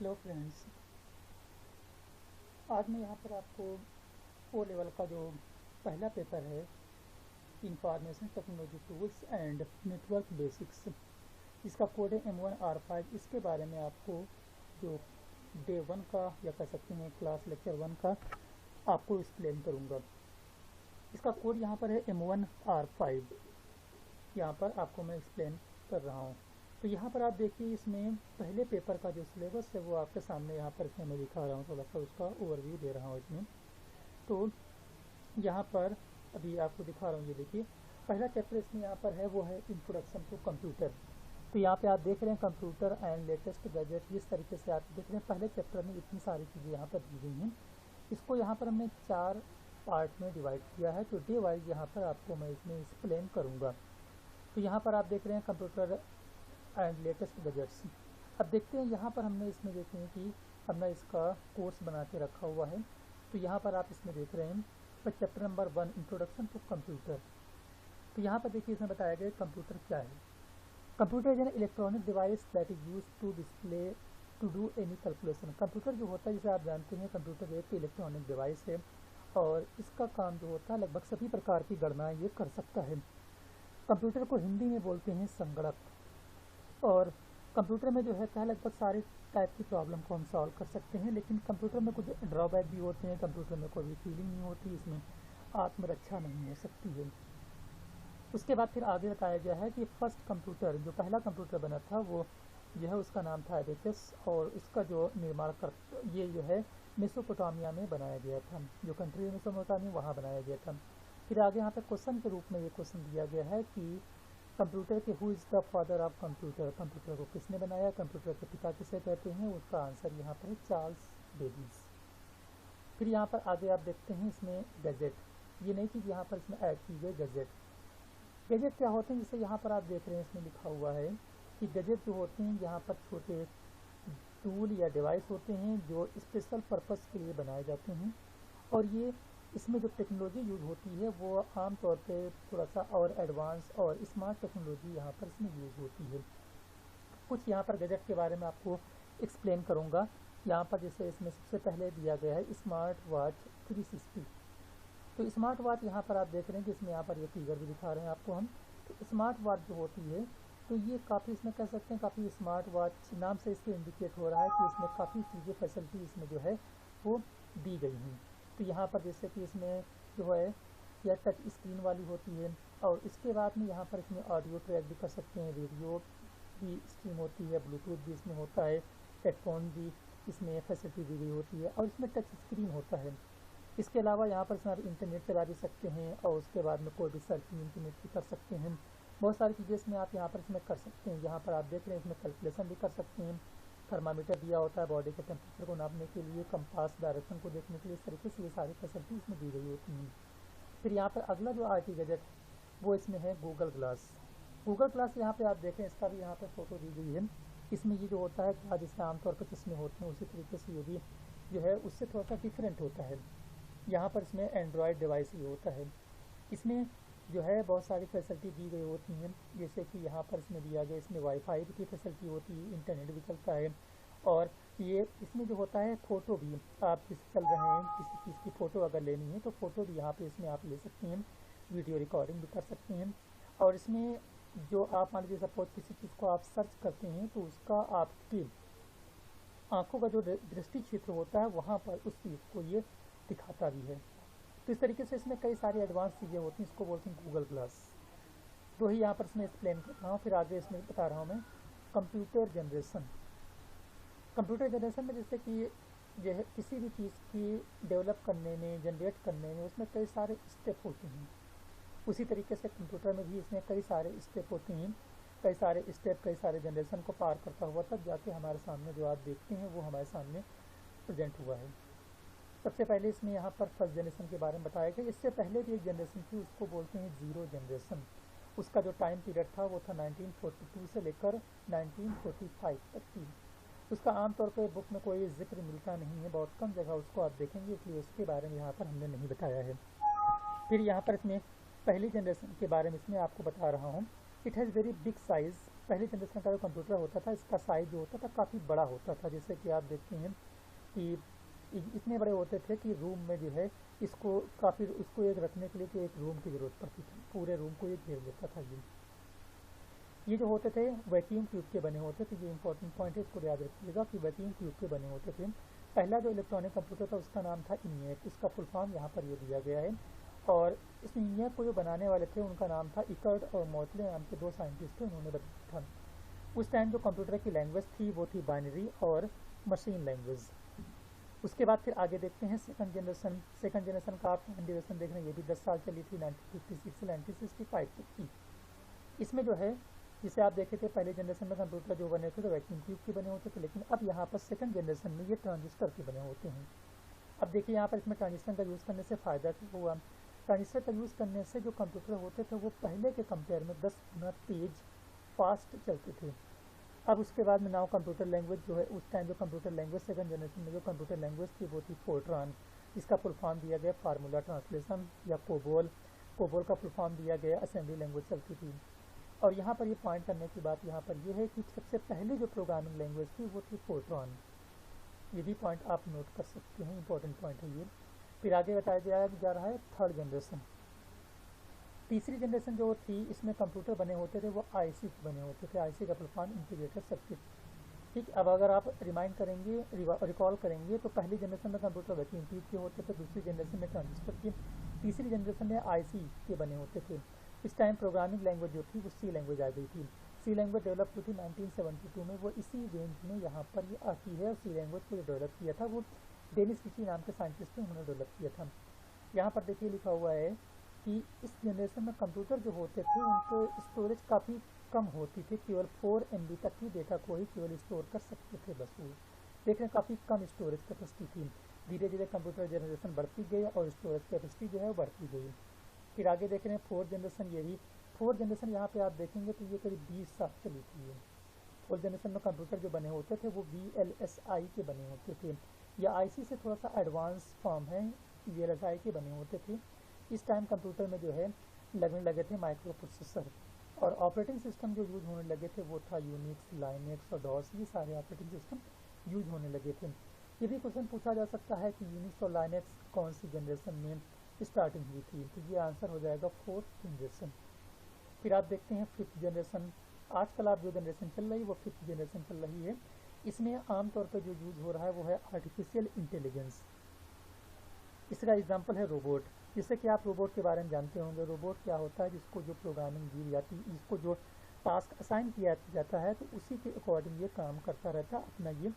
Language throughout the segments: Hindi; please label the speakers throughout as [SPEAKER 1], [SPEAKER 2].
[SPEAKER 1] हेलो फ्रेंड्स, आज मैं यहाँ पर आपको ओ लेवल का जो पहला पेपर है information technology tools and network basics, इसका कोड है M1R5। इसके बारे में आपको जो डे 1 का या कह सकते हैं क्लास लेक्चर 1 का आपको एक्सप्लेन करूँगा। इसका कोड यहाँ पर है M1R5, यहाँ पर आपको मैं एक्सप्लेन कर रहा हूँ। तो यहाँ पर आप देखिए, इसमें पहले पेपर का जो सिलेबस है वो आपके सामने यहाँ पर इसमें मैं दिखा रहा हूँ, थोड़ा सा उसका ओवरव्यू दे रहा हूँ इसमें। तो यहाँ पर अभी आपको दिखा रहा हूँ, ये देखिए पहला चैप्टर इसमें यहाँ पर है वो है इंट्रोडक्शन टू कंप्यूटर। तो यहाँ पे आप देख रहे हैं कंप्यूटर एंड लेटेस्ट गैजेट, जिस तरीके से आप देख रहे हैं पहले चैप्टर में इतनी सारी चीज़ें यहाँ पर दी गई हैं। इसको यहाँ पर हमने 4 पार्ट में डिवाइड किया है, तो डे वाइज यहाँ पर आपको मैं इसमें एक्सप्लेन करूँगा। तो यहाँ पर आप देख रहे हैं कंप्यूटर एंड लेटेस्ट गैजेट्स। अब देखते हैं यहाँ पर हमने इसमें देखे हैं कि हमने इसका कोर्स बना के रखा हुआ है। तो यहाँ पर आप इसमें देख रहे हैं पर chapter number 1 introduction to computer. तो यहाँ पर देखिए इसमें बताया गया कंप्यूटर क्या है। Computer is an electronic device that is use to display to do any calculation. Computer जो होता है, जैसे आप जानते हैं कंप्यूटर एक इलेक्ट्रॉनिक डिवाइस है और इसका काम जो होता है लगभग सभी प्रकार की गणनाएं ये कर सकता है। कंप्यूटर को हिंदी में बोलते हैं संगणक, और कंप्यूटर में जो है क्या लगभग सारे टाइप की प्रॉब्लम को हम सॉल्व कर सकते हैं। लेकिन कंप्यूटर में कुछ ड्रॉबैक भी होते हैं, कंप्यूटर में कोई भी फीलिंग नहीं होती, इसमें आत्मरक्षा नहीं हो सकती है। उसके बाद फिर आगे बताया गया है कि फर्स्ट कंप्यूटर, जो पहला कंप्यूटर बना था वो जो है उसका नाम था एबेकस, और इसका जो निर्माण कर ये जो है मेसोपोटामिया में बनाया गया था, जो कंट्री है मेसोपोटामिया वहाँ बनाया गया था। फिर आगे यहाँ पे क्वेश्चन के रूप में ये क्वेश्चन दिया गया है कि कंप्यूटर के who is the father of computer, computer को किसने बनाया, कंप्यूटर के पिता किसे कहते हैं। उसका आंसर यहाँ पर है चार्ल्स बेबेज। फिर यहाँ पर आगे आप देखते हैं इसमें गैजेट, ये नई चीज़ यहाँ पर इसमें ऐड की गई गैजेट। गैजेट क्या होते हैं, जैसे यहाँ पर आप देख रहे हैं इसमें लिखा हुआ है कि गैजेट जो होते हैं यहाँ पर छोटे टूल या डिवाइस होते हैं जो स्पेशल पर्पस के लिए बनाए जाते हैं, और ये इसमें जो टेक्नोलॉजी यूज़ होती है वो आम तौर पे थोड़ा सा और एडवांस और स्मार्ट टेक्नोलॉजी यहाँ पर इसमें यूज़ होती है। कुछ यहाँ पर गैजेट के बारे में आपको एक्सप्लेन करूँगा। यहाँ पर जैसे इसमें सबसे पहले दिया गया है स्मार्ट वॉच 360। तो स्मार्ट वॉच यहाँ पर आप देख रहे हैं कि इसमें यहाँ पर ये फिगर भी दिखा रहे हैं आपको हम। तो स्मार्ट वॉच जो होती है तो ये काफ़ी इसमें कह सकते हैं काफ़ी स्मार्ट वॉच नाम से इसको इंडिकेट हो रहा है कि इसमें काफ़ी चीज़ें फैसिलिटी इसमें जो है वो दी गई हैं। तो यहाँ पर जैसे कि इसमें जो है यह टच स्क्रीन वाली होती है, और इसके बाद में यहाँ पर इसमें ऑडियो ट्रैक भी कर सकते हैं, रेडियो भी स्ट्रीम होती है, ब्लूटूथ भी इसमें होता है, हेडफोन भी इसमें फैसिलिटी दी गई होती है, और इसमें टच स्क्रीन होता है। इसके अलावा यहाँ पर इसमें आप इंटरनेट चला भी सकते हैं, और उसके बाद में कोई भी सर्चिंग इंटरनेट भी कर सकते हैं। बहुत सारी चीज़ें इसमें आप यहाँ पर इसमें कर सकते हैं। यहाँ पर आप देख रहे हैं इसमें कैलकुलेशन भी कर सकते हैं, थर्मामीटर दिया होता है बॉडी के टेम्परेचर को नापने के लिए, कंपास डायरेक्शन को देखने के लिए, इस तरीके से ये सारी फैसिलिटी इसमें दी गई होती हैं। फिर यहाँ पर अगला जो आईटी गैजेट वो इसमें है गूगल ग्लास। गूगल ग्लास यहाँ पे आप देखें, इसका भी यहाँ पे फ़ोटो दी गई है। इसमें ये जो होता है क्या, जिससे आमतौर पर चश्मे होते हैं उसी तरीके से ये भी जो है उससे थोड़ा सा डिफरेंट होता है। यहाँ पर इसमें एंड्रॉयड डिवाइस भी होता है। इसमें जो है बहुत सारी फैसिलिटी दी गई होती हैं, जैसे कि यहाँ पर इसमें दिया गया, इसमें वाईफाई की फैसिलिटी होती है, इंटरनेट भी चलता है, और ये इसमें जो होता है फ़ोटो भी, आप किसी चल रहे हैं किसी चीज़ की फ़ोटो अगर लेनी है तो फ़ोटो भी यहाँ पे इसमें आप ले सकते हैं, वीडियो रिकॉर्डिंग भी कर सकते हैं। और इसमें जो आप मान लीजिए सपोज किसी चीज़ को आप सर्च करते हैं तो उसका आपकी आँखों का जो दृष्टि क्षेत्र होता है वहाँ पर उस चीज़ को ये दिखाता भी है। तो इस तरीके से इसमें कई सारी एडवांस चीज़ें होती हैं, इसको बोलते हैं गूगल ग्लास। तो ही यहाँ पर इसमें एक्सप्लेन कर रहा हूँ। फिर आगे इसमें बता रहा हूँ मैं कंप्यूटर जनरेशन। कंप्यूटर जनरेशन में जैसे कि जो है किसी भी चीज़ की डेवलप करने में, जनरेट करने में उसमें कई सारे स्टेप होते हैं। उसी तरीके से कंप्यूटर में भी इसमें कई सारे स्टेप होते हैं, कई सारे स्टेप कई सारे जनरेशन को पार करता हुआ तब जाके हमारे सामने जो आप देखते हैं वो हमारे सामने प्रेजेंट हुआ है। सबसे पहले इसमें यहाँ पर फर्स्ट जनरेशन के बारे में बताया गया। इससे पहले भी एक जनरेशन थी, उसको बोलते हैं जीरो जनरेशन। उसका जो टाइम पीरियड था वो था 1942 से लेकर 1945 तक की। उसका आमतौर पर बुक में कोई जिक्र मिलता नहीं है, बहुत कम जगह उसको आप देखेंगे, इसलिए उसके बारे में यहाँ पर हमने नहीं बताया है। फिर यहाँ पर इसमें पहली जनरेशन के बारे में इसमें आपको बता रहा हूँ। It has very big size पहली जनरेशन का जो कंप्यूटर होता था इसका साइज़ जो होता था काफ़ी बड़ा होता था, जैसे कि आप देखते हैं कि इतने बड़े होते थे कि रूम में जो है इसको एक रखने के लिए तो एक रूम की ज़रूरत पड़ती थी, पूरे रूम को ये घेर लेता था। ये जो होते थे वैक्यूम ट्यूब के बने होते थे। ये इंपॉर्टेंट पॉइंट है, इसको याद रखिएगा कि वैक्यूम ट्यूब के बने होते थे। पहला जो इलेक्ट्रॉनिक कंप्यूटर था उसका नाम था इनियक, उसका फुल फॉर्म यहाँ पर ये दिया गया है। और इस इनियक को जो बनाने वाले थे उनका नाम था इकर्ड और मोटले नाम के 2 साइंटिस्ट थे, उन्होंने बताया था। उस टाइम जो कंप्यूटर की लैंग्वेज थी वो थी बाइनरी और मशीन लैंग्वेज। उसके बाद फिर आगे देखते हैं सेकंड जनरेशन का आप ड्यूरेशन देख रहे हैं, ये भी 10 साल चली थी, 1956 से 1965 तक की। इसमें जो है जिसे आप देखे थे पहले जनरेशन में कंप्यूटर जो बने थे तो वैक्यूम ट्यूब के बने होते थे, लेकिन अब यहाँ पर सेकंड जनरेशन में ये ट्रांजिस्टर के बने होते हैं। अब देखिए यहाँ पर इसमें ट्रांजिस्टर का यूज़ करने से फ़ायदा क्या हुआ। ट्रांजिस्टर का यूज़ करने से जो कंप्यूटर होते थे वो पहले के कंपेयर में 10 गुना तेज़ फास्ट चलते थे। अब उसके बाद में नाउ कंप्यूटर लैंग्वेज जो है, उस टाइम जो कंप्यूटर लैंग्वेज सेकंड जनरेशन में जो कंप्यूटर लैंग्वेज थी वो थी फोर्ट्रान, जिसका फुल फॉर्म दिया गया फार्मूला ट्रांसलेशन, या कोबोल का फुल फॉर्म दिया गया असेंबली लैंग्वेज चलती थी। और यहाँ पर ये पॉइंट करने की बात यहाँ पर ये है कि सबसे पहले जो प्रोग्रामिंग लैंग्वेज थी वो थी फोर्ट्रान। ये भी पॉइंट आप नोट कर सकते हैं, इंपॉर्टेंट पॉइंट है ये। फिर आगे बताया जा रहा है थर्ड जनरेशन। तीसरी जनरेशन जो थी इसमें कंप्यूटर बने होते थे वो आईसी के बने होते थे, आईसी का फुल फॉर्म इंटीग्रेटेड सर्किट। ठीक, अब अगर आप रिकॉल करेंगे तो पहली जनरेशन में कंप्यूटर वैक्यूम ट्यूब के होते थे, दूसरी जनरेशन में ट्रांजिस्टर के, तीसरी जनरेशन में आईसी के बने होते थे। इस टाइम प्रोग्रामिंग लैंग्वेज जो थी वो सी लैंग्वेज आ गई थी। सी लैंग्वेज डेवलप हुई थी 1972 में, वो इसी रेंज में यहाँ पर ये आती है। और सी लैंग्वेज को जो डेवलप किया था वो डेनिस रीची नाम के साइंटिस्ट ने उन्होंने डेवलप किया था। यहाँ पर देखिए लिखा हुआ है कि इस जनरेशन में कंप्यूटर जो होते थे उनको स्टोरेज काफ़ी कम होती थी, केवल 4 MB तक ही डेटा को ही केवल स्टोर कर सकते थे बस। वो देख रहे हैं काफ़ी कम स्टोरेज कैपेसिटी थी। धीरे धीरे कंप्यूटर जनरेशन बढ़ती गई और स्टोरेज कैपेसिटी जो है वो बढ़ती गई। फिर आगे देख रहे हैं फोर्थ जनरेशन। ये भी फोर्थ जनरेशन यहाँ पे आप देखेंगे तो ये करीब 20 साल चली थी। फोर्थ जनरेशन में कंप्यूटर जो बने होते थे वो VLSI के बने होते थे, या आईसी से थोड़ा सा एडवांस फॉर्म है, VLSI के बने होते थे। इस टाइम कंप्यूटर में जो है लगने लगे थे माइक्रो प्रोसेसर, और ऑपरेटिंग सिस्टम जो यूज़ होने लगे थे वो था यूनिक्स, लाइनेक्स और डॉस, ये सारे ऑपरेटिंग सिस्टम यूज होने लगे थे। ये भी क्वेश्चन पूछा जा सकता है कि यूनिक्स और लाइनेक्स कौन सी जनरेशन में स्टार्टिंग हुई थी, तो ये आंसर हो जाएगा फोर्थ जनरेशन। फिर आप देखते हैं फिफ्थ जनरेशन। आजकल आप जो जनरेशन चल रही है वो फिफ्थ जनरेशन चल रही है। इसमें आमतौर पर जो यूज़ हो रहा है वो है आर्टिफिशियल इंटेलिजेंस। इसका एग्जांपल है रोबोट। जैसे कि आप रोबोट के बारे में जानते होंगे, रोबोट क्या होता है, जिसको जो प्रोग्रामिंग दी जाती है, इसको जो टास्क असाइन किया जाता है तो उसी के अकॉर्डिंग ये काम करता रहता है। अपना ये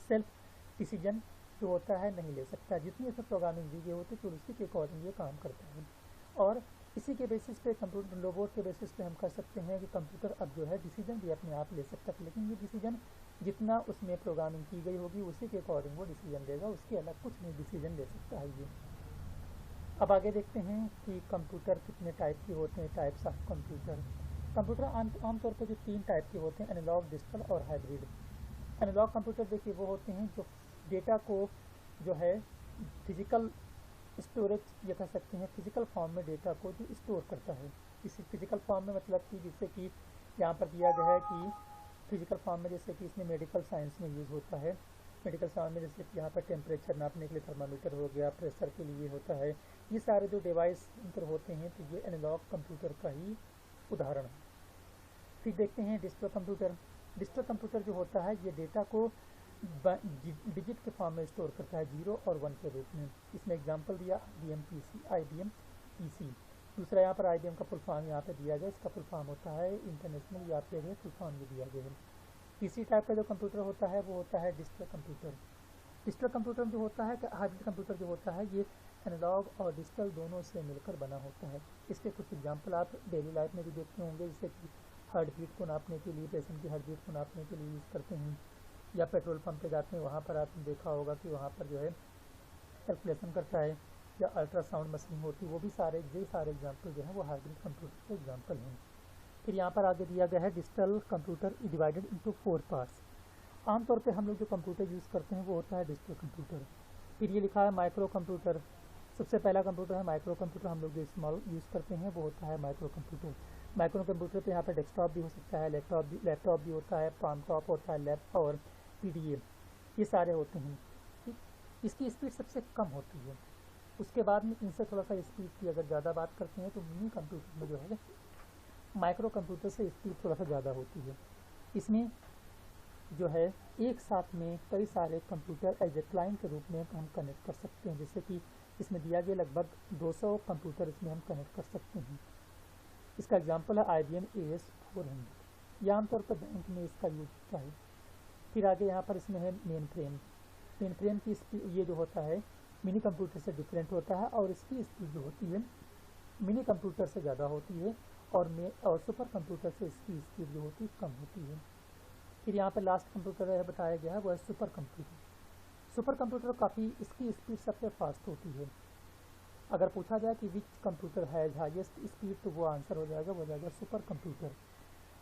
[SPEAKER 1] सेल्फ डिसीजन जो होता है नहीं ले सकता, जितनी इसमें प्रोग्रामिंग दी गई होती है तो उसी के अकॉर्डिंग ये काम करता है। और इसी के बेसिस पे कंप्यूटर रोबोट के बेसिस पे हम कह सकते हैं कि कंप्यूटर अब जो है डिसीजन भी अपने आप ले सकता है, लेकिन ये डिसीजन जितना उसमें प्रोग्रामिंग की गई होगी उसी के अकॉर्डिंग वो डिसीजन लेगा, उसके अलग कुछ नहीं डिसीजन ले सकता है ये। अब आगे देखते हैं कि कंप्यूटर कितने टाइप के होते हैं, टाइप्स ऑफ कंप्यूटर। कंप्यूटर आमतौर पर जो 3 टाइप के होते हैं, एनालॉग, डिजिटल और हाइब्रिड। एनालॉग कंप्यूटर देखिए वो होते हैं जो डेटा को जो है फिजिकल स्टोरेज ये कह सकते हैं, फिजिकल फॉर्म में डेटा को जो स्टोर करता है। इसी फिजिकल फॉर्म में मतलब कि जैसे कि यहाँ पर दिया गया है कि फिजिकल फॉर्म में जैसे कि इसमें मेडिकल साइंस में यूज़ होता है। मेडिकल साइंस में जैसे कि यहाँ पर टेम्परेचर नापने के लिए थर्मामीटर हो गया, प्रेशर के लिए होता है, ये सारे जो डिवाइस इंटर होते हैं तो ये एनालॉग कंप्यूटर का ही उदाहरण है। फिर देखते हैं डिजिटल कंप्यूटर। डिजिटल कंप्यूटर जो होता है ये डेटा को डिजिट के फॉर्म में स्टोर करता है, 0 और 1 के रूप में। इसमें एग्जांपल दिया IBM PC। दूसरा यहाँ पर IBM का फुल फॉर्म यहाँ पे दिया गया, इसका फुल फॉर्म होता है इंटरनेशनल, यहाँ पे फुल फॉर्म भी दिया गया है। तीसरी टाइप का जो कंप्यूटर होता है वो होता है डिजिटल कंप्यूटर। डिजिटल कंप्यूटर जो होता है, हाइब्रिड कंप्यूटर जो होता है ये एनालॉग और डिजिटल दोनों से मिलकर बना होता है। इसके कुछ एग्जाम्पल आप डेली लाइफ में भी देखते होंगे, जैसे कि हार्ट बीट को नापने के लिए, पेशेंट की हार्ट बीट को नापने के लिए यूज़ करते हैं, या पेट्रोल पंप पे जाते हैं वहाँ पर आपने देखा होगा कि वहाँ पर जो है कैलकुलेशन करता है, या अल्ट्रासाउंड मशीन होती है, वो भी सारे एग्जाम्पल जो है वो हाइब्रिड कंप्यूटर के एग्जाम्पल हैं। फिर यहाँ पर आगे दिया गया है digital computer divided into 4 parts. आमतौर पे हम लोग जो कंप्यूटर यूज़ करते हैं वो होता है डिजिटल कंप्यूटर। फिर ये लिखा है माइक्रो कंप्यूटर। सबसे पहला कंप्यूटर है माइक्रो कंप्यूटर, हम लोग जो इस्तेमाल यूज़ करते हैं वो होता है माइक्रो कंप्यूटर। माइक्रो कंप्यूटर पे यहाँ पर डेस्कटॉप भी हो सकता है, लैपटॉप भी होता है, पाम टॉप होता है, लैप और पीडीए, ये सारे होते हैं। ठीक, इसकी स्पीड सबसे कम होती है। उसके बाद में इनसे थोड़ा सा स्पीड की अगर ज़्यादा बात करते हैं तो मिनी कंप्यूटर में जो है माइक्रो कंप्यूटर से स्पीड थोड़ा सा ज़्यादा होती है। इसमें जो है एक साथ में कई सारे कंप्यूटर एज ए क्लाइंट के रूप में हम कनेक्ट कर सकते हैं, जैसे कि इसमें दिया गया लगभग 200 कंप्यूटर इसमें हम कनेक्ट कर सकते हैं। इसका एग्जांपल है IBM AS400। यह आमतौर पर बैंक में इसका यूज होता है। फिर आगे यहाँ पर इसमें है मेन फ्रेम। मेन फ्रेम की स्पीड ये जो होता है मिनी कंप्यूटर से डिफरेंट होता है और इसकी स्पीड जो होती है मिनी कंप्यूटर से ज़्यादा होती है और सुपर कंप्यूटर से इसकी स्पीड जो होती है कम होती है। फिर यहाँ पर लास्ट कंप्यूटर है बताया गया है वह है सुपर कंप्यूटर। सुपर कंप्यूटर काफ़ी इसकी स्पीड सबसे फास्ट होती है। अगर पूछा जाए कि विच कंप्यूटर हैज़ हाईएस्ट स्पीड तो वो आंसर हो जाएगा सुपर कंप्यूटर।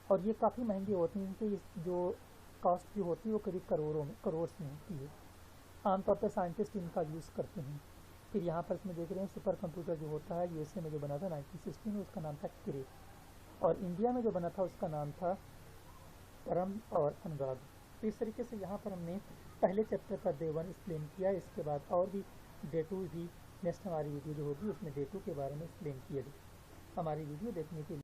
[SPEAKER 1] और ये काफ़ी महंगी होती हैं, इनकी जो कॉस्ट जो होती है वो करीब करोड़ में होती है। आमतौर पर साइंटिस्ट इनका यूज़ करते हैं। फिर यहाँ पर इसमें देख रहे हैं सुपर कंप्यूटर जो होता है USA में जो बना था 1916 में, उसका नाम था क्रे, और इंडिया में जो बना था उसका नाम था परम और अनुराग। तो इस तरीके से यहाँ पर हमने पहले चैप्टर का डे 1 एक्सप्लेन किया। इसके बाद और भी डे 2 भी नेक्स्ट हमारी वीडियो जो होगी उसमें डे 2 के बारे में एक्सप्लेन किया जाए। हमारी वीडियो देखने के लिए